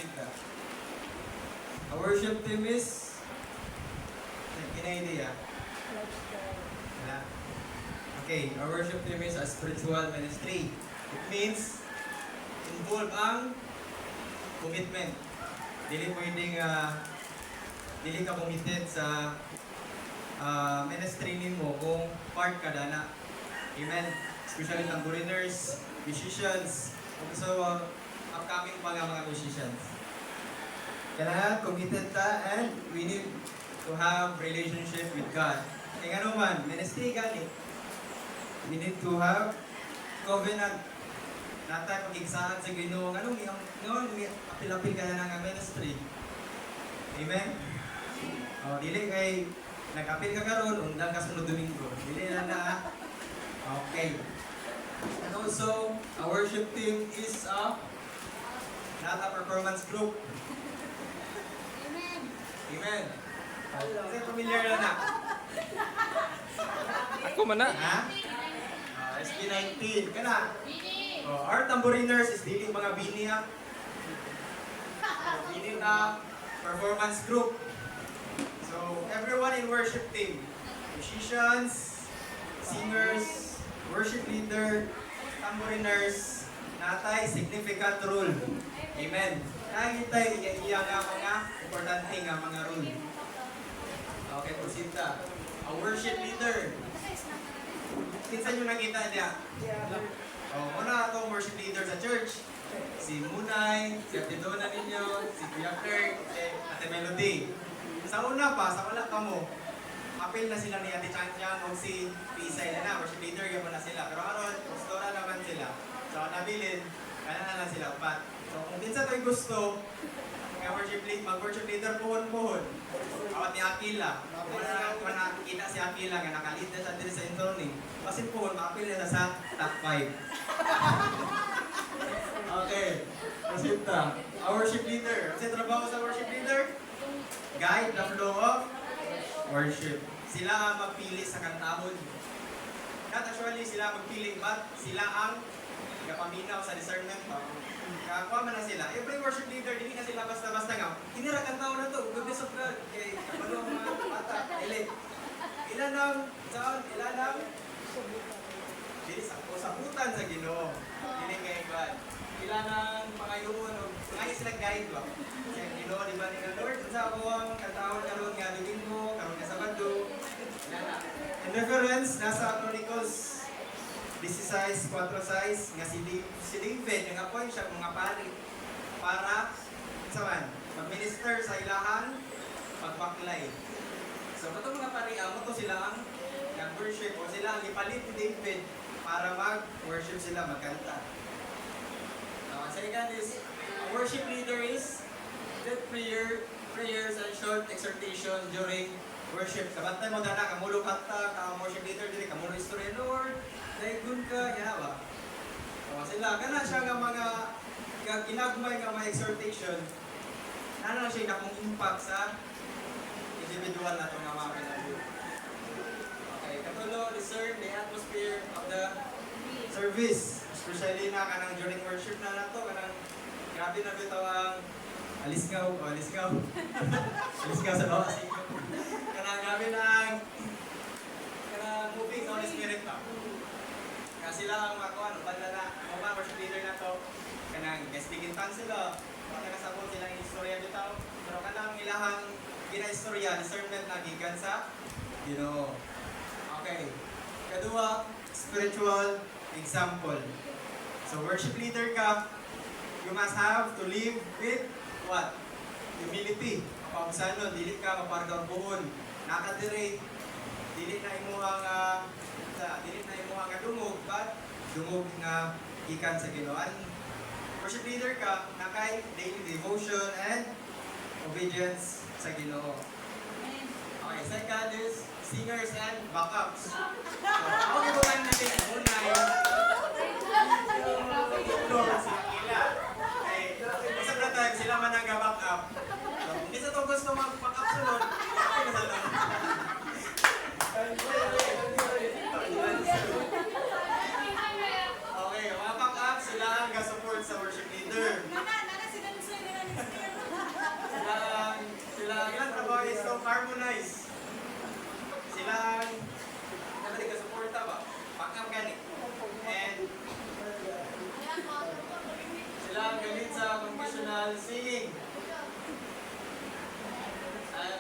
Rosita. Our worship team is idea. Wala. Okay, our worship team is a spiritual ministry. It means involve ang commitment. Dili pwedeng dili ka committed sa ministry nimo kung part ka dana. Amen. Especially tambouriners, musicians, so upcoming pa nga mga musicians. Kailangan committed ta and we need to have relationship with God. Kaya nga naman, ministry gani. We need to have covenant. Natay pag-igsahan sa Ginoo. Anong apil-apil ka na ng ministry? Amen? O, dili kay nag-apil ka karon, undang ka sunod Domingo. Dili na. Okay. And also, our worship team is not a performance group. Amen. Kasi familiar na. Ako man na. Ha? SB19. Kana? Our tambouriners is dili mga bini ha. Bini na performance group. So, everyone in worship team. Musicians, singers, worship leader, tambouriners, natay significant role. Amen. Nakikita iya nga mga importante nga mga role. Okay, Rosita. A worship leader. Kinsa nyo nakita niya? Una itong worship leader sa church. Si Munay, si Ate Donna ninyo, si Kuya Kirk, Ate Melody. Sa una pa, sa wala pa mo, apel na sila ni Ate Chanchang o si Pisay na worship leader yung na sila. Pero aron, pastora naman sila. So, nabilin, kaya na lang sila upat. So, kung kinsa tayo gusto, mag-worship leader puhon-puhon. Awat ni Aquila. Kung nakikita si Aquila nga nakalid na sa diri sa introning. Kasi puhon, makapil na sa top 5. Okay. Rosita. Our worship leader. Kasi trabaho sa worship leader? Guide the flow of worship. Sila ang magpili sa kantahon. Not actually sila magpili, but sila ang kapaminaw sa discernment pa. Kakuha man na sila. Every worship leader, hindi na sila basta-basta nga. Hinirakan tao na to. Goodness of God. Kaya kapalo ang mga bata. Ilan ang dili sa usabutan sa Ginoo. Dili kay God. Ilan ang mga yun. Ngayon silang guide ba? Sa Ginoo, di ba ni Lord? Sa ako ang katawag karon nga Domingo, karon nga Sabado. Ilan na. In reference, nasa Chronicles 16:4 nga si David yung appoint siya mga pari para saan mag-minister sa ilahan pagpaklay. So ito mga pari amo to sila ang nag-worship o sila ang ipalit ni David para mag-worship sila magkanta. Second is worship leader is lead prayers and short exhortation during worship. Kabantay mo dana kamulo kanta ka worship leader dili kamulo istorya Lord. Dahil ka, yan ba? Sila, kana siya nga mga ginagmay nga mga exhortation, na siya nakong impact sa individual na itong mga pinag-group. Okay, katulo, discern the atmosphere of the service. Especially na kanang during worship na nato, kanang grabe na bitaw ang alisgaw sa bawah sa inyo. Kanang grabe na ang moving sa Holy Spirit pa. Kasi sila ang mga banda na, mga worship leader na to, kanang guestingin pan sila, nakasabot silang istorya bitaw, pero kanang ilahang gina-istorya, discernment na gikan sa Ginoo. Okay. Kadua, spiritual example. So worship leader ka, you must have to live with what? Humility. Pausanon, dili ka mapargang buhon. Nakadire, dili na imuhang nga dungog, but dungog nga ikan sa Ginoo. Worship leader ka, nakay daily devotion and obedience sa Ginoo. Okay, second is singers and backups. So, ako gibutan natin muna yung sa ila. Ay, sa pratag sila man ang backup. So, hindi sa to gusto mag-backup sunod, okay na sa to. Okay, mga backup sila ang support sa worship leader. personal singing.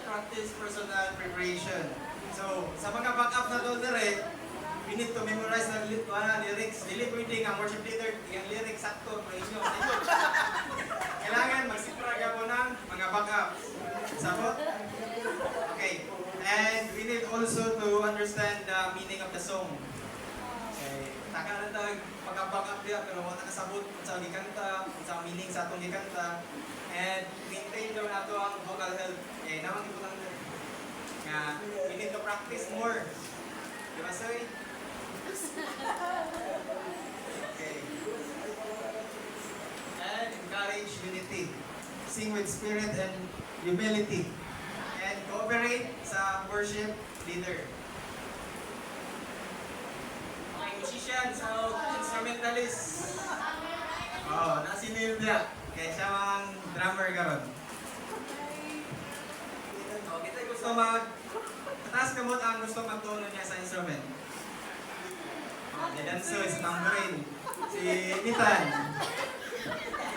Practice personal preparation. So, sa mga backup na doon dire, we need to memorize the lyrics. Dili pwede nga worship leader, yung lyrics sakto pa inyo. Kailangan magsipra ka po ng mga backup. Sabot? Okay. And we need also to understand the meaning of the song. Okay. Taka na tayo pagka-backup diya, pero wala nakasabot kung sa gikanta, kung sa meaning sa atong gikanta. And maintain daw nato ang vocal health. Eh, naman ito lang din. Nga, we need to practice more. Di ba, Soy? Okay. And encourage unity. Sing with spirit and humility. And cooperate sa worship leader. Okay, musicians, so instrumentalists. Oh, nasi Nilda. Kaya siya ang drummer karon. Oh, kita gusto taas kamot ang gusto magtuno niya sa instrument. Oh, si Dansoy, si tambourine, si Ethan.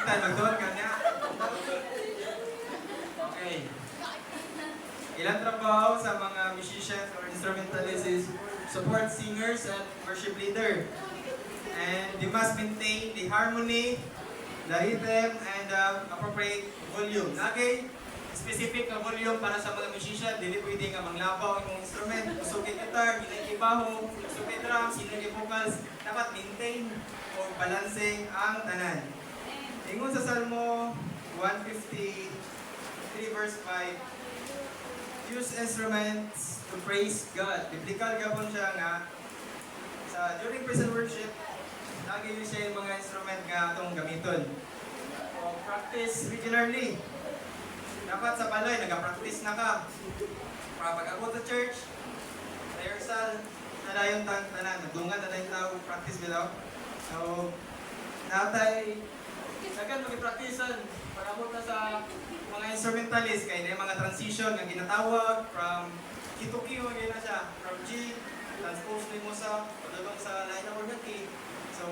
Ethan, magtuon ka niya. Okay. Ilang trabaho sa mga musicians or instrumentalists is support singers and worship leader. And they must maintain the harmony, the rhythm, and appropriate volume. Okay? Specific na volume para sa mga musician, dili pwede nga manglabaw ang instrument, usugin guitar, hinay baho, usugin drums, hinay vocals, dapat maintain o balancing ang tanan. Ingon sa Salmo 153 verse 5, use instruments to praise God. Biblical gapon siya nga sa during praise and worship, lagi siya yung mga instrument nga itong gamiton. So, practice regularly. Dapat sa balay, nag-practice na ka. Para pag-abot sa church, rehearsal, nadayon tanan, nagdungan na yung tao, practice bilaw. So, natay, nagan mag-practicean, pag-abot na sa mga instrumentalist, kaya na yung mga transition na ginatawag, from key to key, magiging na siya, from G, transpose mo sa, pagdulong sa line na organ key. So,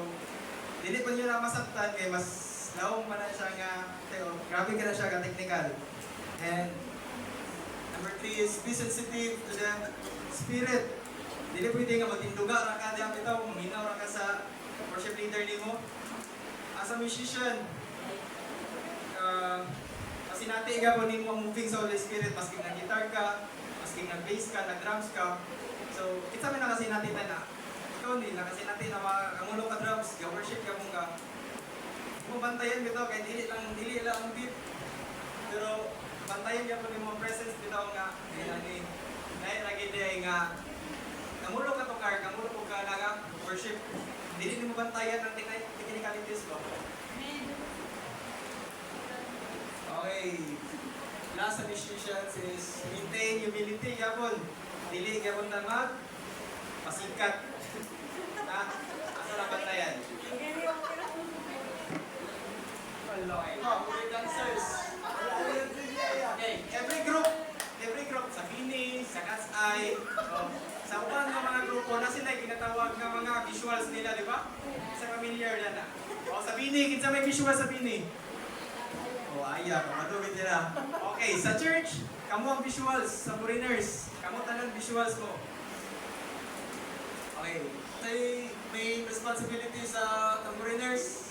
dili pa nyo na masaktan, kaya mas laong pa na siya nga, grabe ka na siya ka technical. And number 3 is be sensitive to the spirit. Dili pwede nga matinduga ra ka diyan bitaw, maminaw ra ka sa worship leader nimo. As a musician, pasinati ka po nimo ang moving sa Holy Spirit, maski nag-guitar ka, maski nag-bass ka, nag-drums ka. So, kita man na kasi natin na ikaw din, nakasinati na makamulo ka drums, ga-worship ka mong ka. Bantayan bitaw, kaya dili lang ang beat. Pero, bantayan ka po ni mga presence bitaw nga, dahil lagi din nga, kamulo ka to car, kamulo ko ka na worship. Dili mo bantayan ng technicalities ko. Okay. Last sa musicians is maintain humility, yapon. Dili yapon na pasikat. Ha? Asa na bantayan? We're dancers. Okay, every group, sa Bini, sa Cat's Eye, sa uban ng mga grupo na sila ginatawag ng mga visuals nila, di ba? Sa familiar na. O sa Bini, kinsa may visual sa Bini? O aya, kamatugid nila. Okay, sa church, kamo ang visuals, sa foreigners, kamo tanan visuals mo. Okay, tayo may responsibility sa foreigners.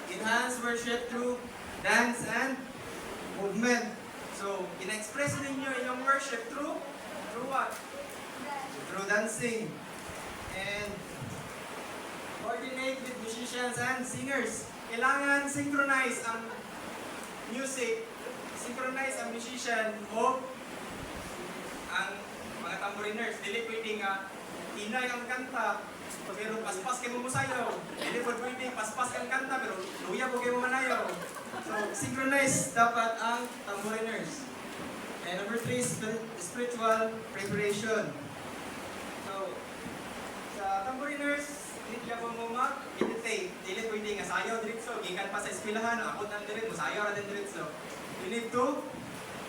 Enhance worship through dance and movement. So, ina-express ninyo inyong worship through what? Through dancing. And coordinate with musicians and singers. Kailangan synchronize ang music, synchronize ang musician o ang mga tambouriners. Dili pwedeng hinay ang kanta, pero paspas kayo mo sayaw. Hindi po pwede, paspas kang kanta, pero luya po kayo manayaw. So, synchronize dapat ang tambouriners. And number 3 is spiritual preparation. So, sa tambouriners, hindi ka po mo mag-meditate. Hindi pwede nga sayaw diretso. Gikan pa sa eskwelahan, abot ng diretso, sayaw natin diretso. You need to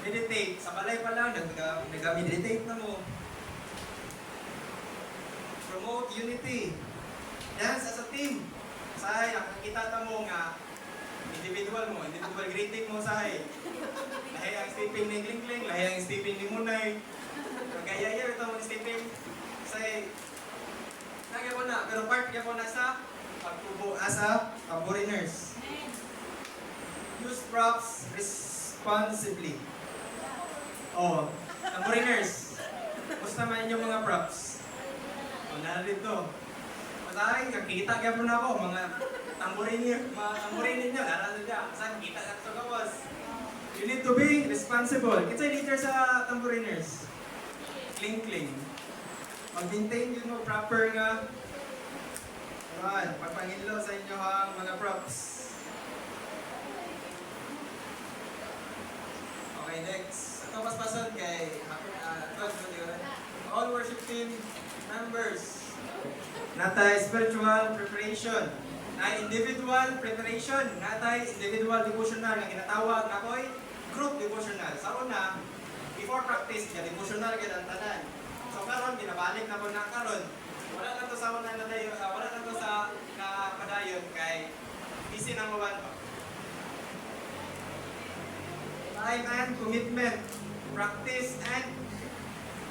meditate. Sa balay pa lang, nag-meditate na mo. Promote unity. Dance as a team. Say, nakikita mo nga individual greeting mo sa hay. Lahi ang stepping ni Kling, lahi ang stepping ni Munay. Kagaya ito mo stepping say nagya ko na, pero part ko na sa pagtubo asa tamboriners. Use props responsibly. Oh, tamboriners. Gusto man inyong mga props. O, narito. Masahay, kakita kaya po na ako, mga tamborin ninyo, narito dyan. Saan, kita ka ito kawas. You need to be responsible. Kita leader sa tamboriners. Kling. Mag-maintain yun mo proper nga. Ayan, pagpangilo sa inyo ang mga props. Okay, next. Ito paspason kay all worship team members. Natay spiritual preparation. Na individual preparation. Natay individual devotional nga ginatawag na ko'y group devotional. Sa una, before practice, nga devotional ka ang tanan. So karon binabalik na ko na karon. Wala na to sa una na dayon, wala na to sa nakapadayon kay busy nang uwan pa. Time and commitment. Practice and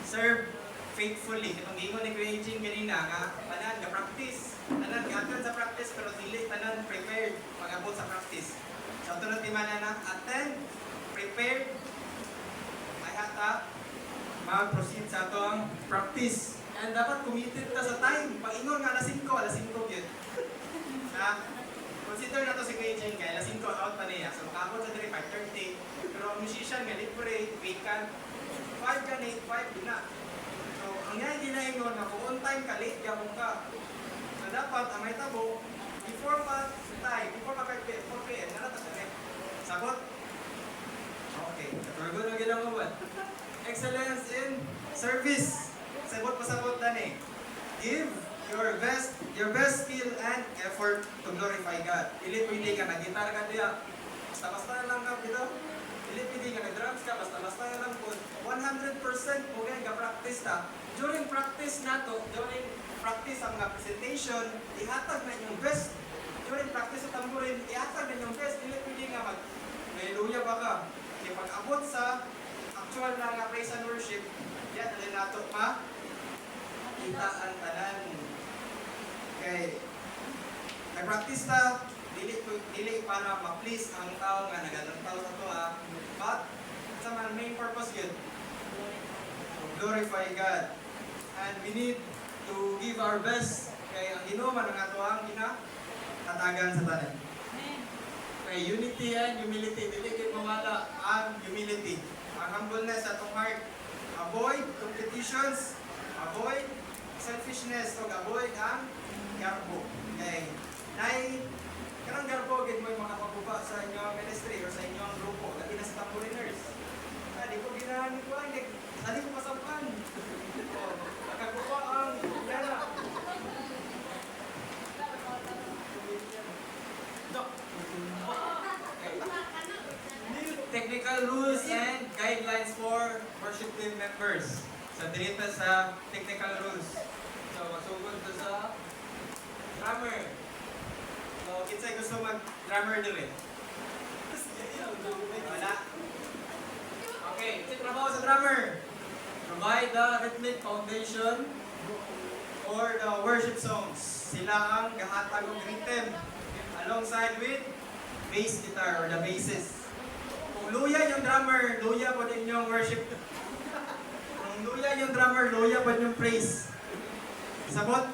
serve faithfully. Itong gingon ni Kuya Eugene kanina nga tanan nga practice. Tanan gatan sa practice pero dili tanan prepared pag-abot sa practice. So tunod ti mana na attend, prepared, ay hata mag-proceed sa atong practice. And dapat committed ta sa time. Pag-ingon nga alas 5 yun. Na consider na to si Kuya Eugene kay alas 5 out pa niya. So makabot sa 5:30. Pero ang musician nga libre, vacant, 5 ka 8, 5 din na. So, ang yan ginahingon na kung on time ka, late gabong ka. So, dapat, ang may tabo, before pa time, before pa 4 p.m., nalatas na rin. Sagot? Okay. Katulog na ginagawa. Excellence in service. Sagot pa sagot na eh. Give your best skill and effort to glorify God. Dili pwede ka, nag-gitar ka diya. Basta-basta lang ka dito. Dili pwede ka, nag-drums ka, basta-basta lang po. 100% mo kayo ka-practice ta. During practice during practice ang mga presentation, ihatag na yung best. During practice sa tamburin, ihatag na yung best. Dili pwede nga hallelujah ba ka? Kaya pag-abot sa actual na nga praise and worship, yan, alin nato ma? Kita ang tanan. Okay. Nag-practice ta, dili para ma-please ang tao nga nagalantaw sa toa. But, sa main purpose yun, to glorify God. And we need to give our best kay ang Ginoo man ang ato ang kinakatagan sa tanan. Kay unity and humility, dili kay mawala ang humility. Ang humbleness sa atong heart. Avoid competitions, avoid selfishness, o avoid ang garbo. Okay. Kanang garbo, gid mo makapaguba sa inyong ministry or sa inyong grupo, labi na sa tamboriners. Di ko ginamit ko ang hindi ko kasampan. Nakaguba ang yana. Technical rules and guidelines for worship team members. So, dito sa technical rules. So, masugod to sa drummer. So, kinsay gusto mag-drummer din. Wala. Okay, ito trabaho sa drummer. Provide the rhythmic foundation for the worship songs. Sila ang gahatag ng rhythm alongside with bass guitar or the basses. Kung luya yung drummer, luya po din yung worship. Kung luya yung drummer, luya po yung praise. Sabot?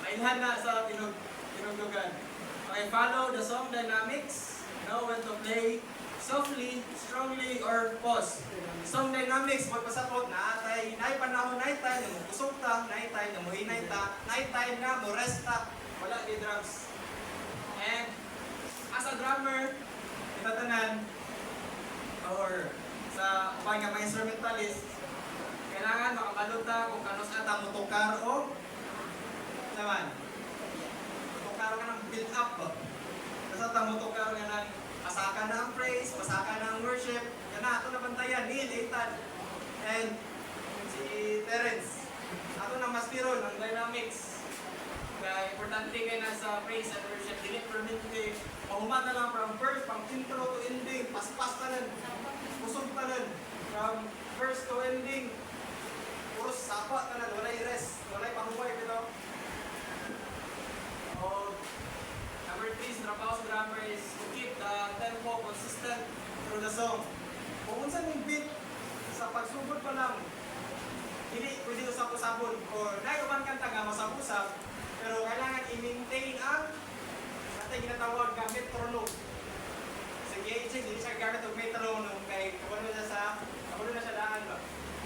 Mailhan na sa pinugdugan. Okay, follow the song dynamics. Know when to play softly, strongly, or pause. Song dynamics, magpasapot na atay, naay panahon, naay time, na musok ta, naay time, na muhinay ta, naay time na, murest ta, wala di drums. And, as a drummer, itatanan, or sa upay nga mga instrumentalist, kailangan makabalota kung kanos ata motokar o naman. Motokar ka ng build up ba? Kasi ata motokar nga ng pasaka na ang praise, pasaka na ang worship, yan na, ito na bantayan, Neil, Ethan, and si Terence. Ito na maspiron, ang dynamics. Kaya importante kayo na sa praise and worship. Dili permanente. Mahumat na lang from first, pang intro to ending. Paspas na lang. Kusog na lang. From first to ending. Puro sapa na lang. Walay rest. Walay pahuway. Pero, number 3 sa trabaho sa drummer is to keep the tempo consistent through the song. Kung unsan yung beat sa pagsugod pa lang, hindi pwede usap-usapon o naiuban kanta nga masap-usap, pero kailangan i-maintain ang natin ginatawag na metronome. Sige, hindi siya gamit ng metronome kay kabalo na siya daan ba?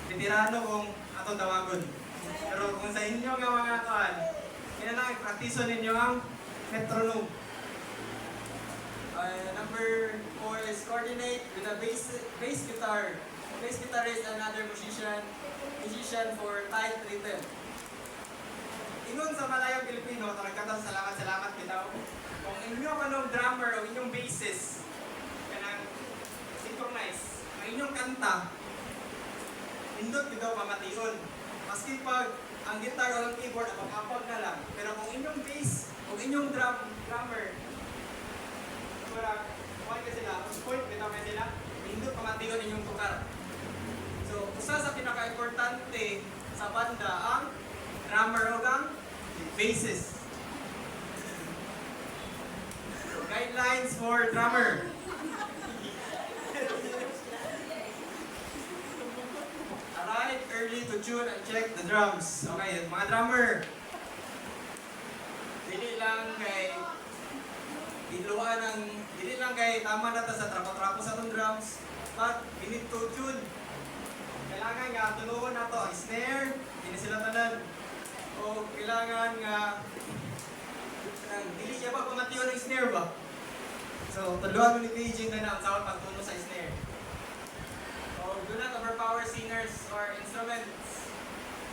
Titirano kung atong tawagon. Pero kung sa inyo nga mga kawan, kailangan praktiso ninyo ang metronome. Number 4 is coordinate with a bass guitar. Bass guitar is another musician for tight rhythm. Ingon sa Malayang Pilipino, taragkatang salamat bitaw. Kung inyong anong drummer o inyong bassist, kanang synchronize, ang inyong kanta, indot bitaw pamation. Maski pag ang guitar o ang keyboard apag-apag na lang, pero kung inyong bass o inyong drummer, kuhan ka sila, point bitaw ka sila, indot pamation inyong tukar. So, usa sa pinaka-importante sa banda ang drummer o ang bassist. So, guidelines for drummer. Arrive early to tune and check the drums. Okay, mga drummer. Dili lang kay tama na ta sa trapo-trapo sa itong drums, but we need to tune. Kailangan nga tunuhon na to ang snare, hindi sila tanan. O kailangan nga dili siya pa pamatiyon ng snare ba? So, tuluan mo ni paging na ang sawat pagtuno sa snare. O do not overpower singers or instruments.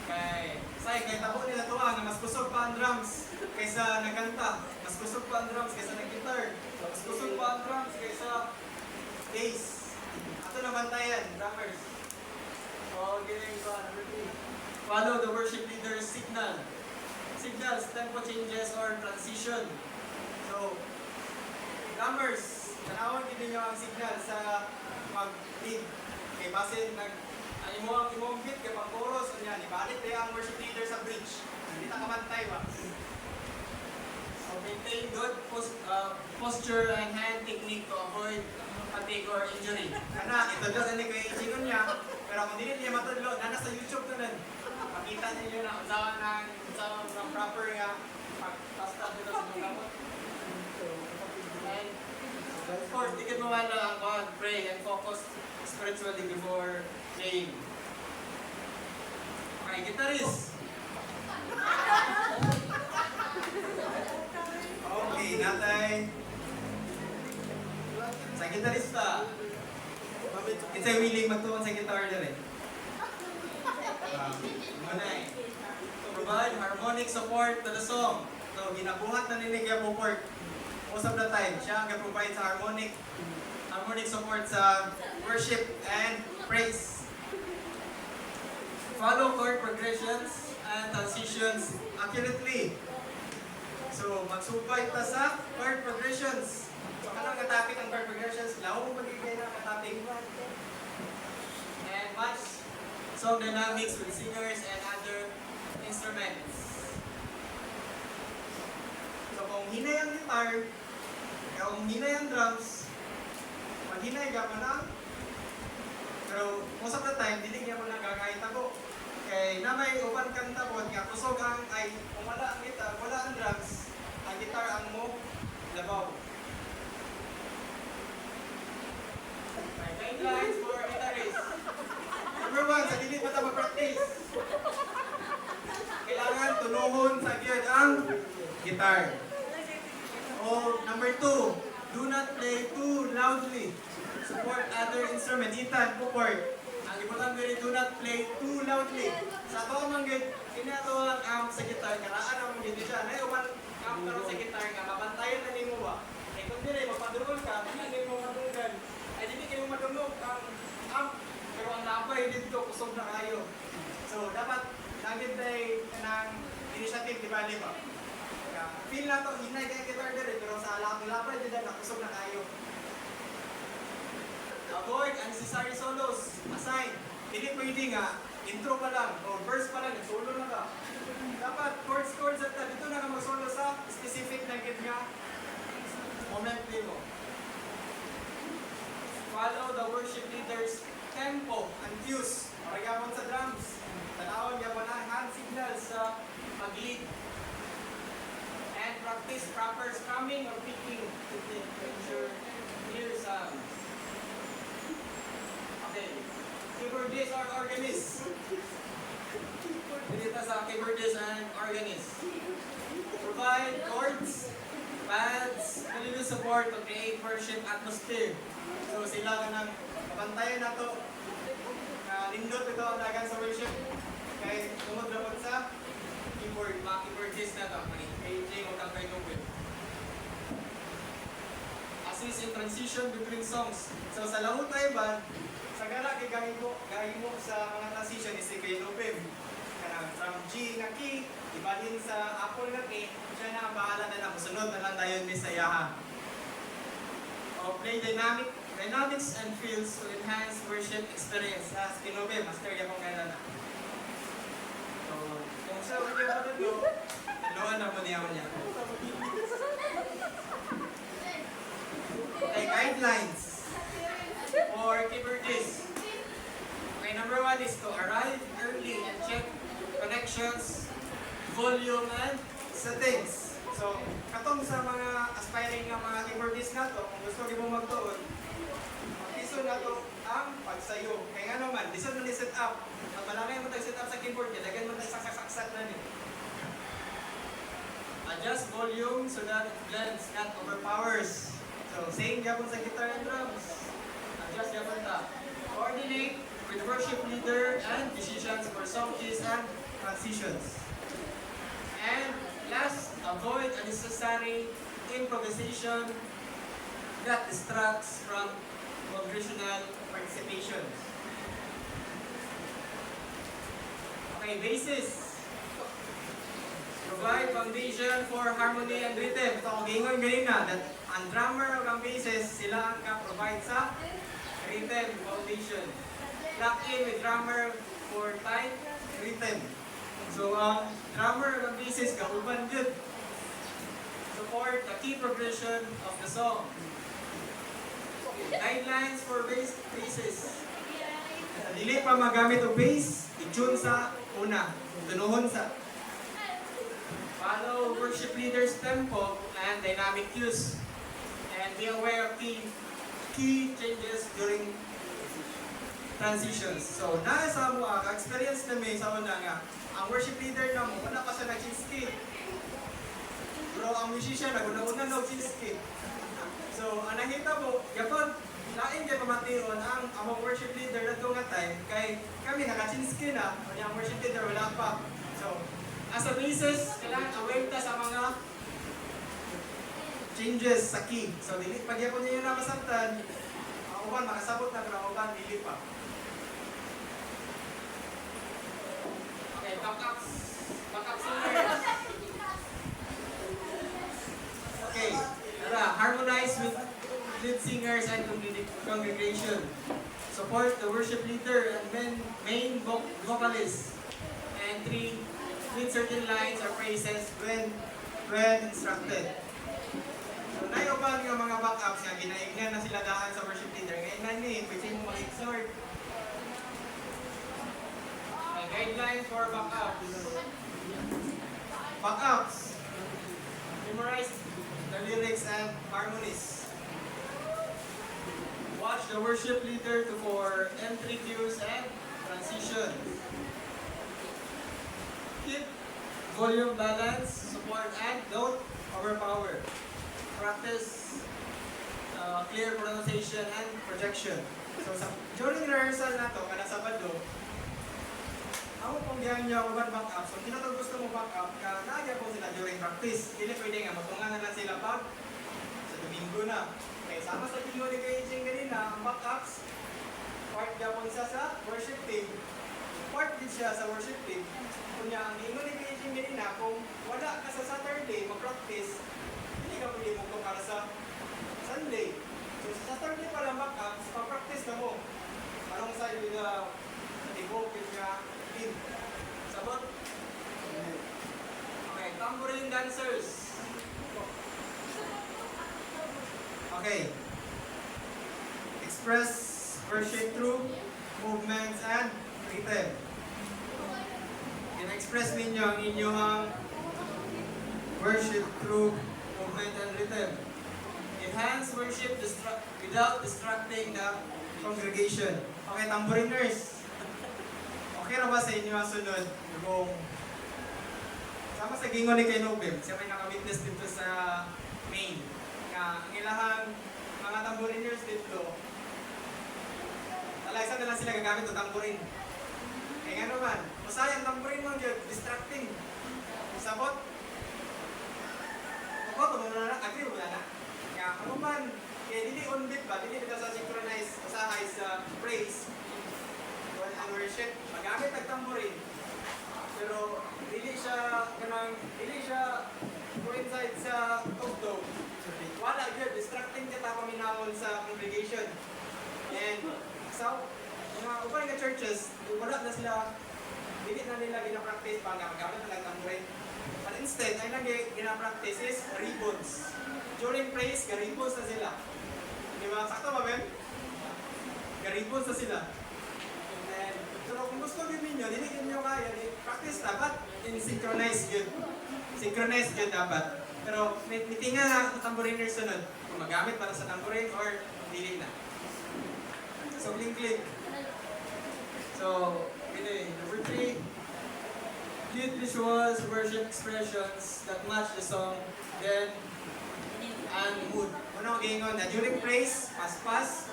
Kay tabo nila tuwa na mas kusog pa ang drums kaysa nagkanta. Mas kusog pa ang drums kaysa nag-guitar. Mas kusog pa ang drums kaysa bass. Ato na bantayan, drummers. Getting number 3. Follow the worship leader's signal. Signals, tempo changes, or transition. So, drummers, tanawag din niyo ang signal sa mag-lead. Kay basin, imong beat kay pang chorus, yan, ibalik tayo ang worship leader sa bridge. Hindi na kamantay ba? So, maintain good posture and hand technique to avoid fatigue or injury. Kana, ito doon ni kay Ichigon niya, pero kung hindi niya matudlo, nasa YouTube na nun. Makita niyo na usawan ng proper nga pag-basta dito sa mga gamot. And of course, di ka mawala ang pray and focus spiritually before playing. Okay, guitarist. Okay, natay. Sa gitarista. It's a willing magtuon sa guitar dere. To provide harmonic support to the song. So, ginabuhat na ni Kuya Poport. Most of the time, siya ang provide sa harmonic support sa worship and praise. Follow chord progressions and transitions accurately. So, magsubay ta sa chord progressions. So, anong katapik ang chord progressions? Lao mo magigay na katapik. And match song dynamics with singers and other instruments. So, kung hinay ang guitar, kung hinay ang drums, maghinay ka man ang, pero most of the time, dili niya mo na gagahit ako. Kaya na may upan kanta po, nga kusog ang, ay, kung wala ang guitar, wala ang drums, ang guitar ang mo, labaw. Guidelines for guitarists. Number 1, sa dili pa ta mag-practice. Kailangan tunuhon sa gear ang guitar. O number 2, do not play too loudly. Support other instruments. Itan, support. Ang importante rin, do not play too loudly. Sa to ang kinatuwang amp sa guitar, karaan ang dito siya. Na yung amp karon sa guitar nga, mabantayan na nimo ba? Eh kung dili, magpadungol ka, hindi mo madunggan. Ay hindi kayo madungog ang amp. Pero ang napay dito, kusog na kayo. So, dapat lagid tayo ng initiative, di ba? Feel na to, hinay kaya guitar dire, pero sa lapad din na kusog na kayo. Avoid unnecessary solos. Assign. Hindi pwede nga, intro pa lang, o verse pa lang, solo na ka. Dapat chords at dito na ka mag-solo sa specific na git nga moment mo. Follow the worship leader's tempo and cues. Maragapon sa drums. Tanawon yapon ang hand signals sa pag-lead. And practice proper strumming or picking to ensure clear sounds. Okay. Keyboardist or organist. Dito sa keyboardist and organist. Provide chords, pads, continuous support to create worship atmosphere. So sila ka ng kabantayan na to. Nindot ito ang dagan sa worship. Kaya tumod na sa keyboard, mga keyboardist na to. Paging o kang with. Assist in transition between songs. So sa lahot na iba, sa gara kay gahin mo sa mga transition is kay Lupim. From G na key, ibalin sa Apple na key, siya na ang bahala na lang. Sunod na lang tayo ni Sayaha. O play dynamics and feels to enhance worship experience. Sa Skinobe, master niya kung kailan na. So, kung siya ulit yung patulo, taluan na po niya. Okay, guidelines for keyboardist. Okay, number 1 is to arrive early and check connections, volume, and settings. So, katong sa mga aspiring nga mga keyboardist na to, kung gusto mo magtuon, mag-iso na to ang pagsayo. Kaya nga naman, di ni set up. Pag malangay mo tayo set up sa keyboard, dagan mo tayo saksak na niyo. Adjust volume so that it blends, not overpowers. So, same yapon sa guitar and drums. Adjust yapon ta. Coordinate with worship leader and musicians for song keys and transitions. And last, avoid unnecessary improvisation that distracts from congregational participation. Okay, basis. Provide foundation for harmony and rhythm. So, gingon ganina that ang drummer o ang basis, sila ang ka-provide sa rhythm foundation. Lock in with drummer for tight rhythm. So, ang drummer ng basis, kauban yun. Support the key progression of the song. Guidelines for basses. Dili pa magamit o bass, i-tune sa una. Tunuhon sa. Follow worship leader's tempo and dynamic cues. And be aware of key changes during transitions. So, nasa mo experience na may sa una nga, ang worship leader na mo, wala pa siya nag-chin-skip. Pero ang musician, naguna-una nag-chin-skip. So, ang nakita mo, yapon, laing kay pamatiron ang among worship leader na ito nga time, kay kami naka-chin-skip na, o ang worship leader wala pa. So, as a basis, kailangan aware ta sa mga changes sa key. So, pag yapon niyo yung nakasabtan, ang uban makasabot na, pero ang uban dili pa. Backup singers. Okay, harmonize with lead singers and congregation. Support the worship leader and main vocalist. And 3, lead certain lines or phrases when instructed. So, naiuban yung mga backups nga, ginaignan na sila daan sa worship leader. Ngayon na ni, pwede mo mag-exhort. Guidelines for backups. Backups. Memorize the lyrics and harmonies. Watch the worship leader for entry cues and transition. Keep volume balance, support and don't overpower. Practice clear pronunciation and projection. So during rehearsal na to, kada Sabado, ako pong diyan niya uban back up. So, kinatag gusto mo back up, naagya po sila during practice. Hindi pwede nga, matungan na sila pag sa Domingo na. Okay, sama sa video ni Kay Jing ganina, ang back ups, part niya po sa worship team. part din siya sa worship team. Kunya, ang ingon ni PJ Medina, kung wala ka sa Saturday, mag-practice, hindi ka pwede mo para sa Sunday. So sa Saturday pa lang baka, pa-practice na mo. Anong sa iyo na devoted nga team? Sabot? Okay, tambourine dancers. Okay. Express worship through movements and rhythm. In-express ninyo ang inyong worship through movement and rhythm. Enhance worship without distracting the congregation. Okay, tambouriners. Okay na ba sa inyo ang sunod? Kung sama sa gingon ni kay Nobel, siya may naka-witness dito sa main. Nga, ang ilahang mga tambouriners dito, talaga na lang sila gagamit ng tambourin. Kaya nga naman, masayang tambourin mo dyan, distracting. Sabot. Ako, tumunod na, agree mo na. Kaya ano man, kaya dili on beat ba, dili kita sa synchronize, usahay sa praise, and worship, magamit ang tambourin. Pero dili siya coincide sa tugtog. Wala yun, distracting ka paminahon sa congregation. And so, mga upay nga churches, wala na sila, dili na nila ginapractice pa nga magamit na lang tambourin. But instead, ay nang ginapractice is ribbons. During praise, garibos na sila. Di ba? Sakto ba, Ben? Garibos na sila. And, pero kung gusto din ninyo, dinigin nyo kaya, practice dapat in synchronize yun. Synchronize yun dapat. Pero may tinga na ang tambouriners sunod. Kung magamit para sa tambourin or dili na. So, link. So, number 3. Cute visuals, worship expressions that match the song, then and mood. Ano ang gingon na during praise, paspas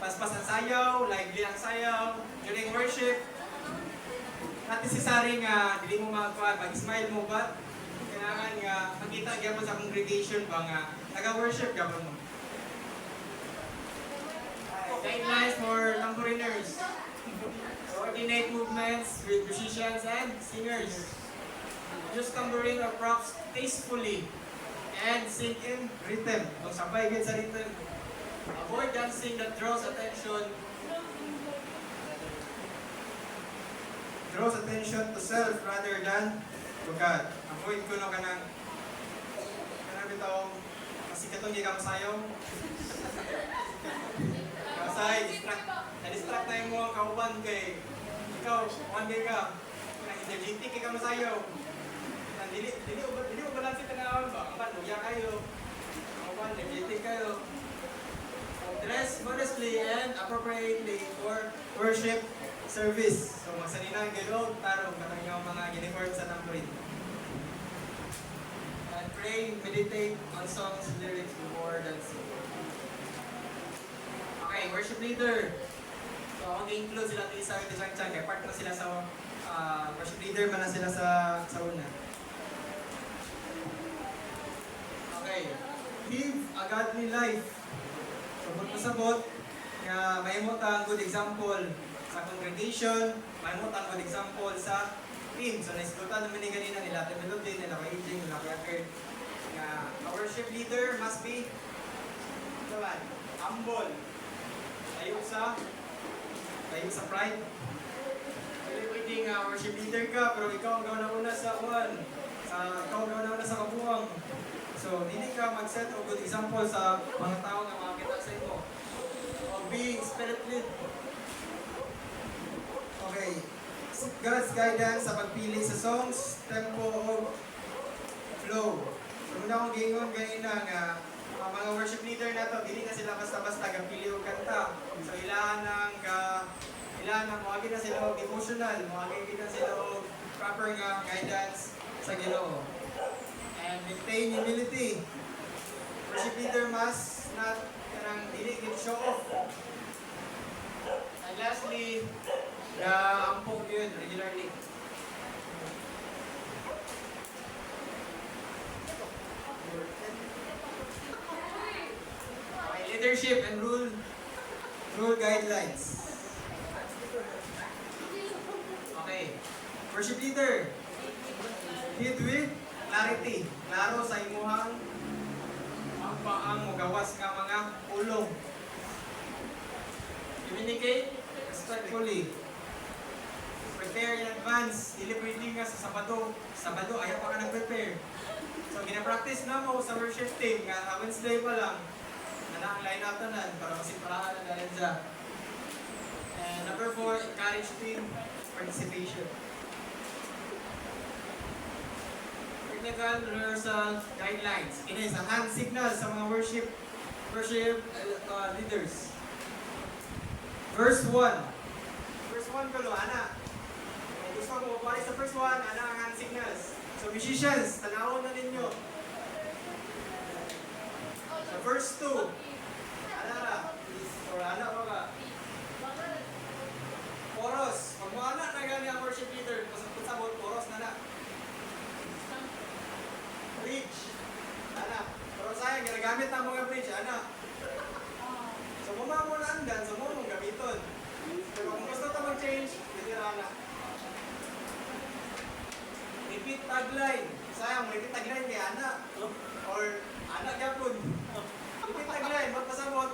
ang sayaw, lively ang sayaw. During worship, not necessary nga dili mo mag-smile mo ba? Kailangan nga makita gyapon sa congregation ba nga taga-worship gyapon mo. Guidelines for tambouriners. Coordinate movements with musicians and singers. Use tambourin or props tastefully and sing in rhythm. Kung sabay din sa rhythm. Avoid dancing that draws attention to self rather than to God. Avoid ko no kanang bitaw kasi katong giga masayaw. Kasay distract na mo ang kauban kay ikaw, one day ka energetic ka masayaw. Dili mo balanse tanawon ba? Ang luya kayo. Ang energetic kayo. Dress modestly and appropriately for worship service. So, masanina ang gano'n, tarong katang yung mga uniform sa tambourin. And pray, meditate on songs, lyrics before dancing. Okay, worship leader. So, ako include sila sa isang chan, kaya part na sila sa worship leader, man na sila sa una. Okay, live a godly life. Sabot nga mahimot ang good example sa congregation, mahimot ang good example sa team. So naiskutan naman ni ganina nila Ate Melody, nila kay AJ, nila kay Akert, nga a worship leader must be humble. Tayo sa pride. Hindi pwedeng worship leader ka, pero ikaw ang gawin sa kabuang. So, hindi ka mag-set of good example sa mga tao na makakita sa imo. Of being spirit-led. Okay. God's guidance sa pagpili sa songs, tempo, o flow. So, muna akong gingon ganina nga ang mga worship leader na to, hindi na sila basta-basta gapili o kanta. So, ilan mawagin na sila o emotional, mawagin na sila o proper nga guidance sa Ginoo. And maintain humility. Worship leader must not dili show off. And lastly, ampong yun regularly. Okay, leadership and rule guidelines. Worship leader. Lead with clarity. Klaro sa imuhang ang paang magawas nga mga ulong. Communicate respectfully. Prepare in advance. Dili pwede nga sa Sabado. Sabado, ayaw pa ka nag-prepare. So, gina-practice na mo sa worship team nga Wednesday pa lang. Na ang line-up na para masiparahan na dahil sa. And number 4, encourage team participation. Technical rehearsal guidelines. Ina sa hand signal sa mga worship leaders. Verse 1. Verse 1 ko ana. Kung gusto mo pare sa first 1, ana ang hand signals. So musicians, tanawon na ninyo. Sa verse 2, ana ra. Or ana ba ka? Chorus. Pag mo ana na gani ang worship leader, pasapot sa chorus na na. Bridge. Ana. Pero sayang, ginagamit na mga bridge, ana. So muna mo na andan, so muna mong gamiton. Pero kung gusto ito mag-change, hindi na. Repeat tagline. Sayang, repeat tagline kay ana. Or ana gyapon. Repeat tagline, magpasabot.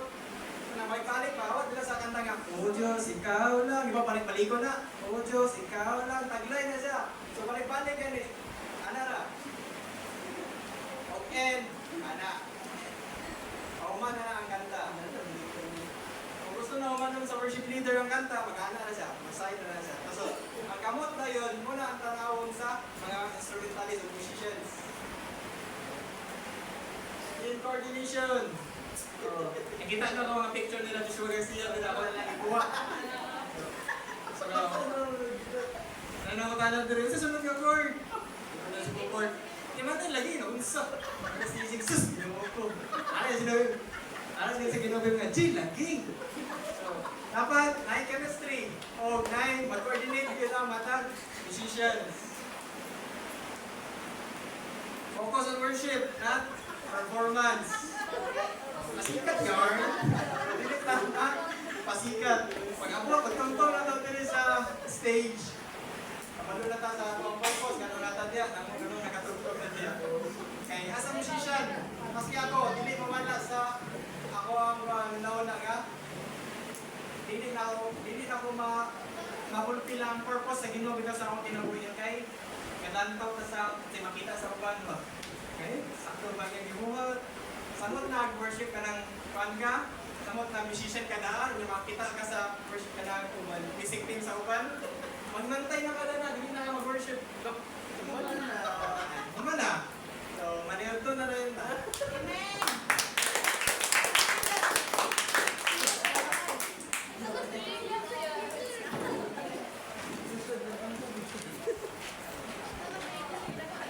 Na may kalik pa, awat nila sa kanta nga, "Oh Diyos, ikaw lang." Di ba balik-baliko na? "Oh Diyos, ikaw lang." Tagline na siya. So balik-balik yan eh. Ana ra. And, ana. Pauman na ang kanta. Kung gusto na umanon sa worship leader ang kanta, mag-ana na siya. Mag-side na siya. So, ang kamot na yun, muna ang tanawon sa mga instrumentalist o musicians. In coordination. Nakita na ko mga picture nila Joshua Garcia, pero ako na lang ikuha. So, nanangotanan na rin sa sunod ka chord. Ito na sa chord. Di matay lagi, naunsa. Tapos ising sus, ginawa ko. Ano yung sinabi? Ano yung sinabi nga, G, laging. So, dapat, 9 chemistry. O 9, mag-coordinate yun ang mata. Musicians. Focus on worship, not performance. Pasikat yarn. Dilit lang ha. Pasikat. Pag-abot, pagtungtong na daw din sa stage. Kamalo na ta sa mga purpose, gano'n na ta diya. Gano'n nakatugtog na diya. Kaya as a musician, maski ako, dili mamala sa ako ang nauna nga. Dili na ako mapulpil ang purpose sa Ginoo because sa akong kinabuhi kay kadantaw ta sa makita sa uban ba. Okay? Sakto ba yung gibuhat? Samot na worship ka ng fan ka, samot na musician ka na, yung makita ka sa worship ka na music team sa uban, magnantay na ka na